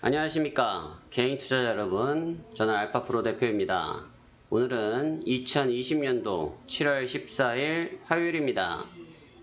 안녕하십니까 개인 투자자 여러분, 저는 알파프로 대표입니다. 오늘은 2020년도 7월 14일 화요일입니다.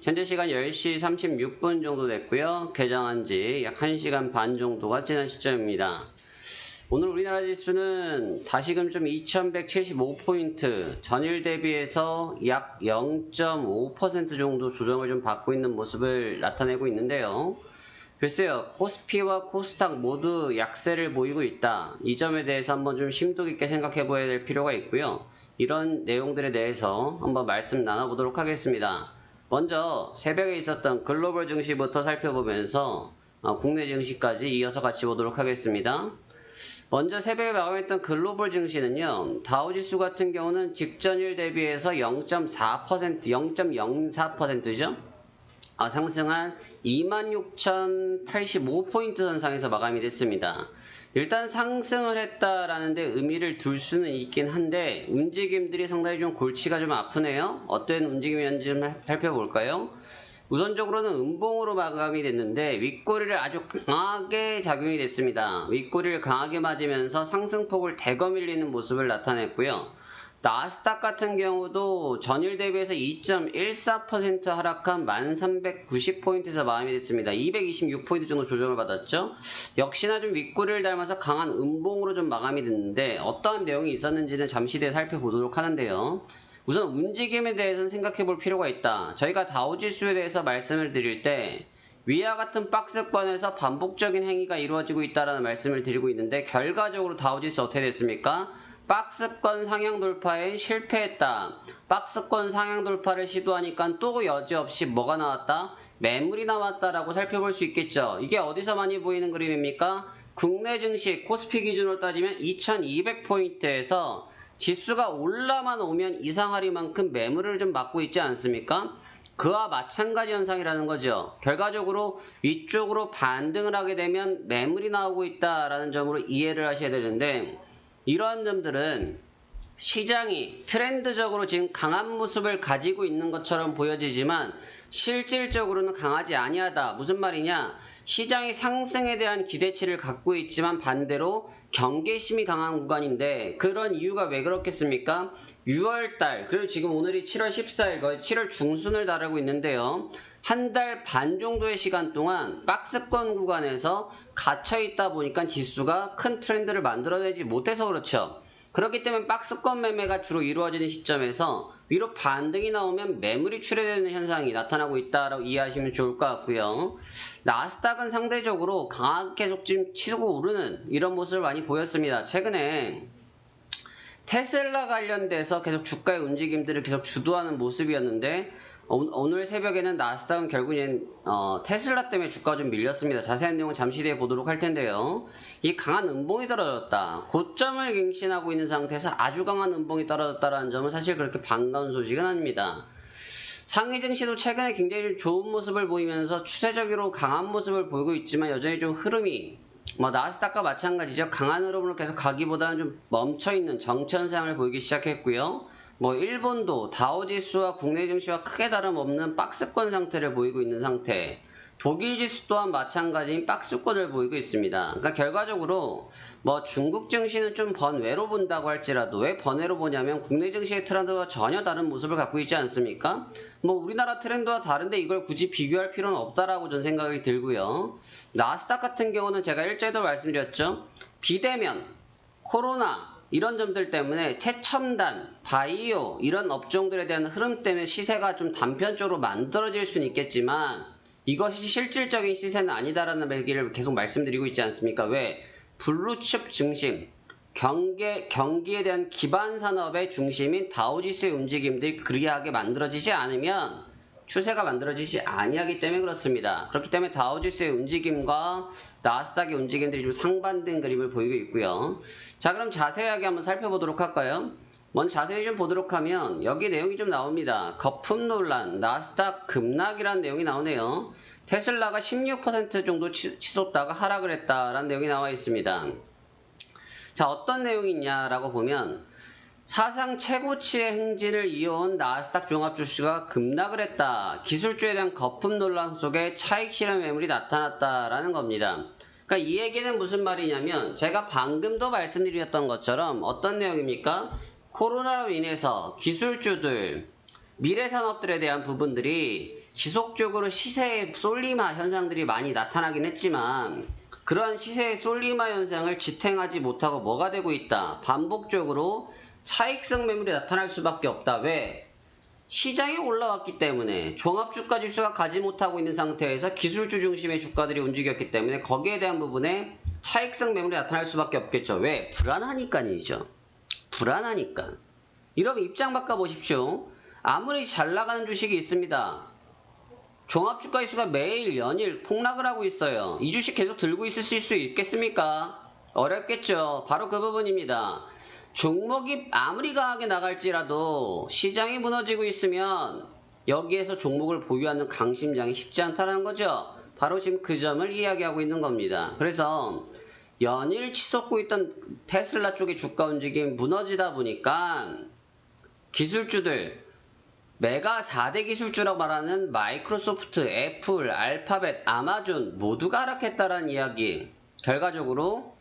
현재 시간 10시 36분 정도 됐고요. 개장한 지 약 1시간 반 정도가 지난 시점입니다. 오늘 우리나라 지수는 다시금 좀 2175포인트, 전일 대비해서 약 0.5% 정도 조정을 좀 받고 있는 모습을 나타내고 있는데요. 글쎄요, 코스피와 코스닥 모두 약세를 보이고 있다. 이 점에 대해서 한번 좀 심도 깊게 생각해 봐야 될 필요가 있고요. 이런 내용들에 대해서 한번 말씀 나눠보도록 하겠습니다. 먼저 새벽에 있었던 글로벌 증시부터 살펴보면서 국내 증시까지 이어서 같이 보도록 하겠습니다. 먼저 새벽에 마감했던 글로벌 증시는요, 다우지수 같은 경우는 직전일 대비해서 0.4%, 0.04%죠. 상승한 26,085포인트 선상에서 마감이 됐습니다. 일단 상승을 했다라는데 의미를 둘 수는 있긴 한데 움직임들이 상당히 좀 골치가 좀 아프네요. 어떤 움직임이었는지 좀 살펴볼까요? 우선적으로는 음봉으로 마감이 됐는데 윗꼬리를 아주 강하게 작용이 됐습니다. 윗꼬리를 강하게 맞으면서 상승폭을 대거 밀리는 모습을 나타냈고요. 나스닥 같은 경우도 전일 대비해서 2.14% 하락한 1390포인트에서 마감이 됐습니다. 226포인트 정도 조정을 받았죠. 역시나 좀 윗꼬리를 닮아서 강한 음봉으로 좀 마감이 됐는데 어떠한 내용이 있었는지는 잠시 뒤에 살펴보도록 하는데요. 우선 움직임에 대해서는 생각해 볼 필요가 있다. 저희가 다우지수에 대해서 말씀을 드릴 때 위와 같은 박스권에서 반복적인 행위가 이루어지고 있다는 말씀을 드리고 있는데 결과적으로 다우지수 어떻게 됐습니까? 박스권 상향 돌파에 실패했다. 박스권 상향 돌파를 시도하니까 또 여지없이 뭐가 나왔다? 매물이 나왔다라고 살펴볼 수 있겠죠. 이게 어디서 많이 보이는 그림입니까? 국내 증시 코스피 기준으로 따지면 2200포인트에서 지수가 올라만 오면 이상하리만큼 매물을 좀 맞고 있지 않습니까? 그와 마찬가지 현상이라는 거죠. 결과적으로 위쪽으로 반등을 하게 되면 매물이 나오고 있다라는 점으로 이해를 하셔야 되는데 이러한 점들은 시장이 트렌드적으로 지금 강한 모습을 가지고 있는 것처럼 보여지지만 실질적으로는 강하지 아니하다. 무슨 말이냐? 시장이 상승에 대한 기대치를 갖고 있지만 반대로 경계심이 강한 구간인데 그런 이유가 왜 그렇겠습니까? 6월달, 그리고 지금 오늘이 7월 14일, 거의 7월 중순을 다루고 있는데요. 한 달 반 정도의 시간 동안 박스권 구간에서 갇혀있다 보니까 지수가 큰 트렌드를 만들어내지 못해서 그렇죠. 그렇기 때문에 박스권 매매가 주로 이루어지는 시점에서 위로 반등이 나오면 매물이 출회되는 현상이 나타나고 있다라고 이해하시면 좋을 것 같고요. 나스닥은 상대적으로 강하게 계속 지금 치고 오르는 이런 모습을 많이 보였습니다. 최근에 테슬라 관련돼서 계속 주가의 움직임들을 계속 주도하는 모습이었는데 오늘 새벽에는 나스닥은 결국엔 테슬라 때문에 주가가 좀 밀렸습니다. 자세한 내용은 잠시 뒤에 보도록 할 텐데요. 이 강한 음봉이 떨어졌다. 고점을 갱신하고 있는 상태에서 아주 강한 음봉이 떨어졌다는 점은 사실 그렇게 반가운 소식은 아닙니다. 상위 증시도 최근에 굉장히 좋은 모습을 보이면서 추세적으로 강한 모습을 보이고 있지만 여전히 좀 흐름이 나스닥과 마찬가지죠. 강한 흐름으로 계속 가기보다는 좀 멈춰있는 정체 현상을 보이기 시작했고요. 일본도 다우지수와 국내 증시와 크게 다름없는 박스권 상태를 보이고 있는 상태. 독일 지수 또한 마찬가지인 박스권을 보이고 있습니다. 그러니까 결과적으로 중국 증시는 좀 번외로 본다고 할지라도 왜 번외로 보냐면 국내 증시의 트렌드와 전혀 다른 모습을 갖고 있지 않습니까? 우리나라 트렌드와 다른데 이걸 굳이 비교할 필요는 없다라고 저는 생각이 들고요. 나스닥 같은 경우는 제가 일제도 말씀드렸죠. 비대면, 코로나 이런 점들 때문에 최첨단, 바이오 이런 업종들에 대한 흐름 때문에 시세가 좀 단편적으로 만들어질 수는 있겠지만 이것이 실질적인 시세는 아니다라는 얘기를 계속 말씀드리고 있지 않습니까? 왜? 블루칩 중심, 경기에 대한 기반 산업의 중심인 다우지수의 움직임들이 그리하게 만들어지지 않으면 추세가 만들어지지 아니하기 때문에 그렇습니다. 그렇기 때문에 다우지수의 움직임과 나스닥의 움직임들이 좀 상반된 그림을 보이고 있고요. 자, 그럼 자세하게 한번 살펴보도록 할까요? 먼저 자세히 좀 보도록 하면 여기 내용이 좀 나옵니다. 거품 논란, 나스닥 급락이라는 내용이 나오네요. 테슬라가 16% 정도 치솟다가 하락을 했다라는 내용이 나와 있습니다. 자, 어떤 내용이 있냐라고 보면 사상 최고치의 행진을 이어온 나스닥 종합지수가 급락을 했다. 기술주에 대한 거품 논란 속에 차익 실현 매물이 나타났다라는 겁니다. 그러니까 이 얘기는 무슨 말이냐면 제가 방금도 말씀드렸던 것처럼 어떤 내용입니까? 코로나로 인해서 기술주들, 미래산업들에 대한 부분들이 지속적으로 시세의 솔리마 현상들이 많이 나타나긴 했지만 그런 시세의 솔리마 현상을 지탱하지 못하고 뭐가 되고 있다? 반복적으로 차익성 매물이 나타날 수밖에 없다. 왜? 시장이 올라왔기 때문에 종합주가 지수가 가지 못하고 있는 상태에서 기술주 중심의 주가들이 움직였기 때문에 거기에 대한 부분에 차익성 매물이 나타날 수밖에 없겠죠. 왜? 불안하니까이죠. 불안하니까. 이러면 입장 바꿔보십시오. 아무리 잘 나가는 주식이 있습니다. 종합주가 지수가 매일 연일 폭락을 하고 있어요. 이 주식 계속 들고 있을 수 있겠습니까? 어렵겠죠. 바로 그 부분입니다. 종목이 아무리 강하게 나갈지라도 시장이 무너지고 있으면 여기에서 종목을 보유하는 강심장이 쉽지 않다는 거죠. 바로 지금 그 점을 이야기하고 있는 겁니다. 그래서 연일 치솟고 있던 테슬라 쪽의 주가 움직임이 무너지다 보니까 기술주들, 메가 4대 기술주라고 말하는 마이크로소프트, 애플, 알파벳, 아마존 모두가 하락했다라는 이야기. 결과적으로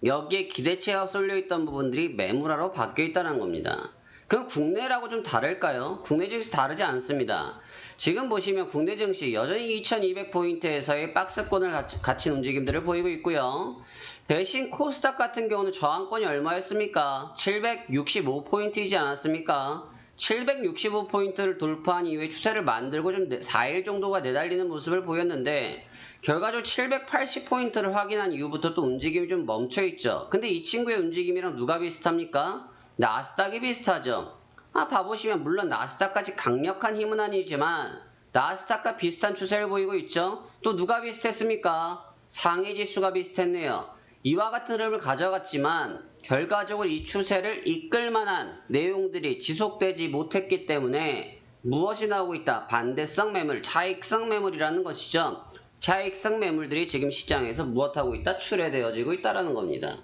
여기에 기대치가 쏠려있던 부분들이 매물화로 바뀌어있다는 겁니다. 그럼 국내라고 좀 다를까요? 국내 증시 다르지 않습니다. 지금 보시면 국내 증시 여전히 2200포인트에서의 박스권을 갖춘 움직임들을 보이고 있고요. 대신 코스닥 같은 경우는 저항권이 얼마였습니까? 765포인트이지 않았습니까? 765포인트를 돌파한 이후에 추세를 만들고 좀 4일 정도가 내달리는 모습을 보였는데 결과적으로 780포인트를 확인한 이후부터 또 움직임이 좀 멈춰있죠. 근데 이 친구의 움직임이랑 누가 비슷합니까? 나스닥이 비슷하죠. 봐보시면 물론 나스닥까지 강력한 힘은 아니지만 나스닥과 비슷한 추세를 보이고 있죠. 또 누가 비슷했습니까? 상해지수가 비슷했네요. 이와 같은 흐름을 가져갔지만 결과적으로 이 추세를 이끌 만한 내용들이 지속되지 못했기 때문에 무엇이 나오고 있다? 반대성 매물, 차익성 매물이라는 것이죠. 차익성 매물들이 지금 시장에서 무엇하고 있다? 출회되어지고 있다는 겁니다.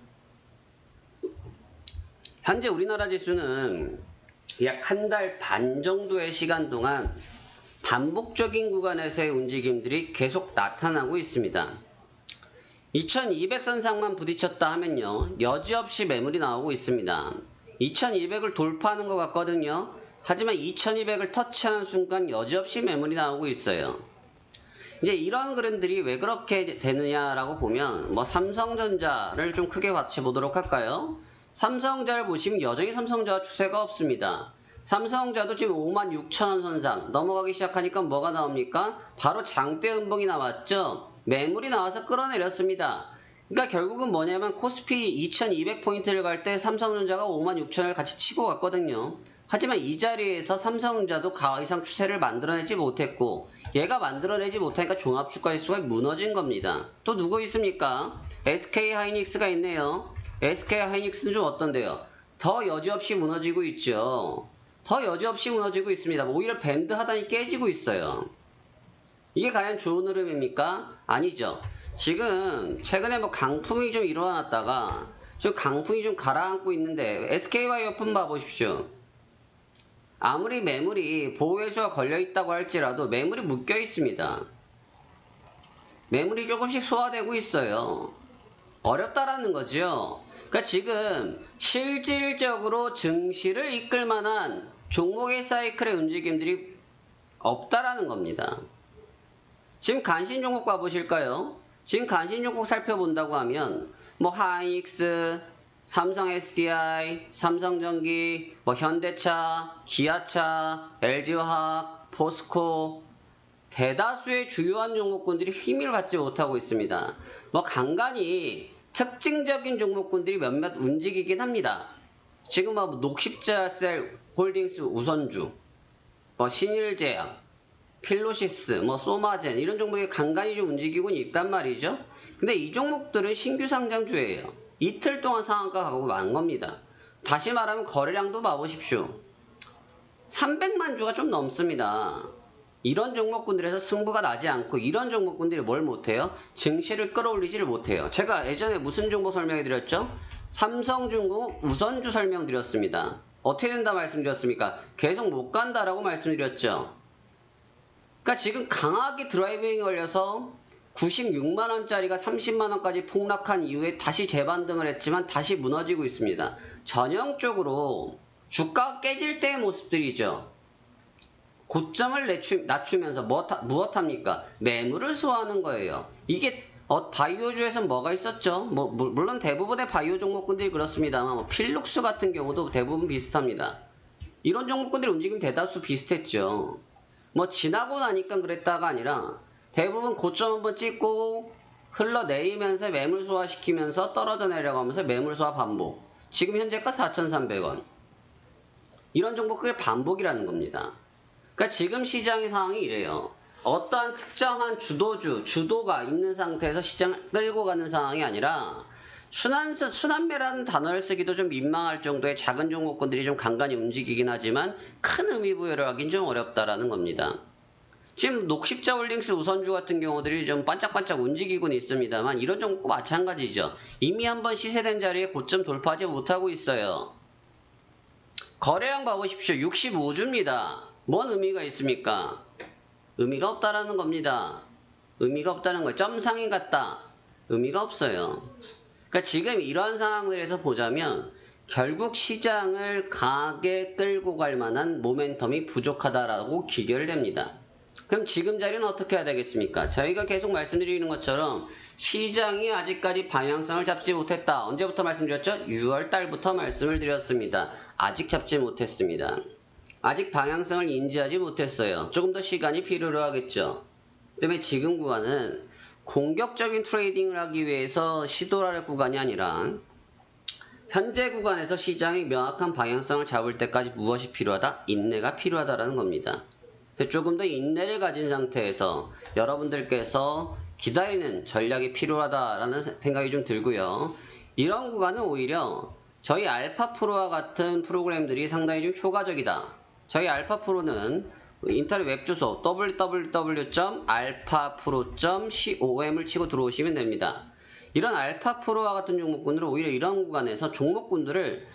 현재 우리나라 지수는 약 한 달 반 정도의 시간 동안 반복적인 구간에서의 움직임들이 계속 나타나고 있습니다. 2200선상만 부딪혔다 하면요, 여지없이 매물이 나오고 있습니다. 2200을 돌파하는 것 같거든요. 하지만 2200을 터치하는 순간 여지없이 매물이 나오고 있어요. 이제 이런 그림들이 왜 그렇게 되느냐라고 보면 삼성전자를 좀 크게 같이 보도록 할까요? 삼성전자를 보시면 여전히 삼성전자 추세가 없습니다. 삼성전자도 지금 56,000원 선상 넘어가기 시작하니까 뭐가 나옵니까? 바로 장대 음봉이 나왔죠. 매물이 나와서 끌어내렸습니다. 그러니까 결국은 뭐냐면 코스피 2200포인트를 갈 때 삼성전자가 56,000원을 같이 치고 갔거든요. 하지만 이 자리에서 삼성전자도 가 이상 추세를 만들어내지 못했고 얘가 만들어내지 못하니까 종합주가지수가 무너진 겁니다. 또 누구 있습니까? SK하이닉스가 있네요. SK하이닉스는 좀 어떤데요? 더 여지없이 무너지고 있죠. 더 여지없이 무너지고 있습니다. 오히려 밴드 하단이 깨지고 있어요. 이게 과연 좋은 흐름입니까? 아니죠. 지금 최근에 강풍이 좀 일어났다가 좀 강풍이 좀 가라앉고 있는데 SK바이오품 봐보십시오. 아무리 매물이 보호해주가 걸려있다고 할지라도 매물이 묶여 있습니다. 매물이 조금씩 소화되고 있어요. 어렵다라는 거죠. 그러니까 지금 실질적으로 증시를 이끌 만한 종목의 사이클의 움직임들이 없다라는 겁니다. 지금 간신 종목 봐보실까요? 지금 간신 종목 살펴본다고 하면 하이닉스, 삼성 SDI, 삼성전기, 현대차, 기아차, LG화학, 포스코 대다수의 주요한 종목군들이 힘을 받지 못하고 있습니다. 간간히 특징적인 종목군들이 몇몇 움직이긴 합니다. 지금 녹십자셀 홀딩스 우선주, 신일제약, 필로시스, 소마젠 이런 종목이 간간히 좀 움직이곤 있단 말이죠. 근데 이 종목들은 신규 상장주예요. 이틀 동안 상한가 가고 만 겁니다. 다시 말하면 거래량도 봐보십시오. 300만 주가 좀 넘습니다. 이런 종목군들에서 승부가 나지 않고 이런 종목군들이 뭘 못해요? 증시를 끌어올리지를 못해요. 제가 예전에 무슨 종목 설명해 드렸죠? 삼성중공업 우선주 설명드렸습니다. 어떻게 된다 말씀드렸습니까? 계속 못 간다라고 말씀드렸죠. 그러니까 지금 강하게 드라이빙이 걸려서 96만원짜리가 30만원까지 폭락한 이후에 다시 재반등을 했지만 다시 무너지고 있습니다. 전형적으로 주가가 깨질 때의 모습들이죠. 고점을 낮추면서 무엇합니까? 매물을 소화하는 거예요. 이게 바이오주에서는 뭐가 있었죠? 물론 대부분의 바이오 종목군들이 그렇습니다만 필룩스 같은 경우도 대부분 비슷합니다. 이런 종목군들의 움직임 대다수 비슷했죠. 지나고 나니까 그랬다가 아니라 대부분 고점 한번 찍고 흘러내리면서 매물 소화시키면서 떨어져 내려가면서 매물 소화 반복. 지금 현재가 4,300원. 이런 종목의 반복이라는 겁니다. 그러니까 지금 시장의 상황이 이래요. 어떠한 특정한 주도가 있는 상태에서 시장을 끌고 가는 상황이 아니라 순환매라는 단어를 쓰기도 좀 민망할 정도의 작은 종목군들이 좀 간간히 움직이긴 하지만 큰 의미 부여를 하긴 좀 어렵다라는 겁니다. 지금 녹십자홀딩스 우선주 같은 경우들이 좀 반짝반짝 움직이고는 있습니다만 이런 종목도 마찬가지죠. 이미 한번 시세된 자리에 고점 돌파하지 못하고 있어요. 거래량 봐보십시오. 65주입니다. 뭔 의미가 있습니까? 의미가 없다라는 겁니다. 의미가 없다는 거예요. 점상인 같다. 의미가 없어요. 그러니까 지금 이러한 상황들에서 보자면 결국 시장을 강하게 끌고 갈 만한 모멘텀이 부족하다라고 기결됩니다. 그럼 지금 자리는 어떻게 해야 되겠습니까? 저희가 계속 말씀드리는 것처럼 시장이 아직까지 방향성을 잡지 못했다. 언제부터 말씀드렸죠? 6월 달부터 말씀을 드렸습니다. 아직 잡지 못했습니다. 아직 방향성을 인지하지 못했어요. 조금 더 시간이 필요로 하겠죠. 그다음에 지금 구간은 공격적인 트레이딩을 하기 위해서 시도를 할 구간이 아니라 현재 구간에서 시장이 명확한 방향성을 잡을 때까지 무엇이 필요하다? 인내가 필요하다라는 겁니다. 조금 더 인내를 가진 상태에서 여러분들께서 기다리는 전략이 필요하다라는 생각이 좀 들고요. 이런 구간은 오히려 저희 알파프로와 같은 프로그램들이 상당히 좀 효과적이다. 저희 알파프로는 인터넷 웹 주소 www.alphapro.com을 치고 들어오시면 됩니다. 이런 알파프로와 같은 종목군들은 오히려 이런 구간에서 종목군들을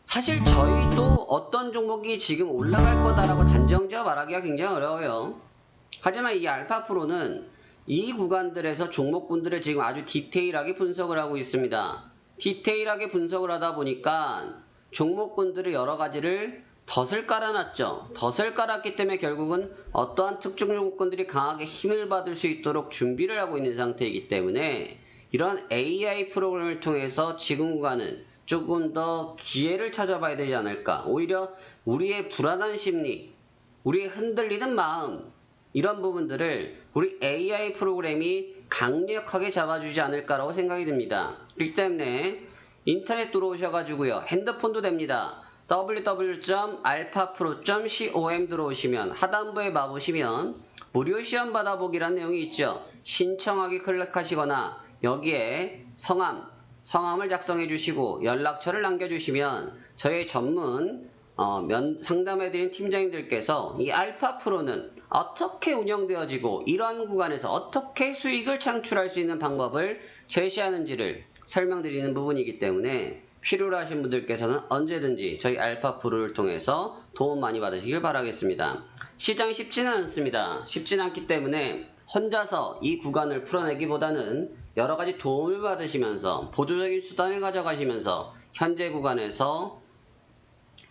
사실 저희도 어떤 종목이 지금 올라갈 거다라고 단정지어 말하기가 굉장히 어려워요. 하지만 이 알파프로는 이 구간들에서 종목군들을 지금 아주 디테일하게 분석을 하고 있습니다. 디테일하게 분석을 하다 보니까 종목군들을 여러 가지를 덫을 깔아놨죠. 덫을 깔았기 때문에 결국은 어떠한 특정 종목군들이 강하게 힘을 받을 수 있도록 준비를 하고 있는 상태이기 때문에 이런 AI 프로그램을 통해서 지금 구간은 조금 더 기회를 찾아봐야 되지 않을까. 오히려 우리의 불안한 심리, 우리의 흔들리는 마음, 이런 부분들을 우리 AI 프로그램이 강력하게 잡아주지 않을까라고 생각이 듭니다. 그렇기 때문에 인터넷 들어오셔가지고요. 핸드폰도 됩니다. www.alphapro.com 들어오시면 하단부에 봐보시면 무료 시험 받아보기라는 내용이 있죠. 신청하기 클릭하시거나 여기에 성함을 작성해 주시고 연락처를 남겨주시면 저희 전문 상담해드린 팀장님들께서 이 알파프로는 어떻게 운영되어지고 이러한 구간에서 어떻게 수익을 창출할 수 있는 방법을 제시하는지를 설명드리는 부분이기 때문에 필요로 하신 분들께서는 언제든지 저희 알파프로를 통해서 도움 많이 받으시길 바라겠습니다. 시장이 쉽지는 않습니다. 쉽지는 않기 때문에 혼자서 이 구간을 풀어내기보다는 여러가지 도움을 받으시면서 보조적인 수단을 가져가시면서 현재 구간에서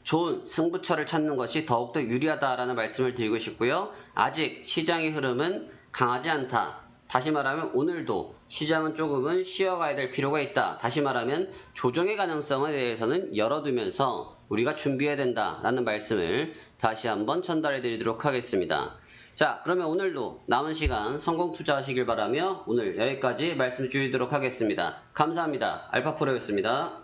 좋은 승부처를 찾는 것이 더욱더 유리하다라는 말씀을 드리고 싶고요. 아직 시장의 흐름은 강하지 않다. 다시 말하면 오늘도 시장은 조금은 쉬어가야 될 필요가 있다. 다시 말하면 조정의 가능성에 대해서는 열어두면서 우리가 준비해야 된다라는 말씀을 다시 한번 전달해 드리도록 하겠습니다. 자, 그러면 오늘도 남은 시간 성공 투자하시길 바라며 오늘 여기까지 말씀드리도록 하겠습니다. 감사합니다. 알파프로였습니다.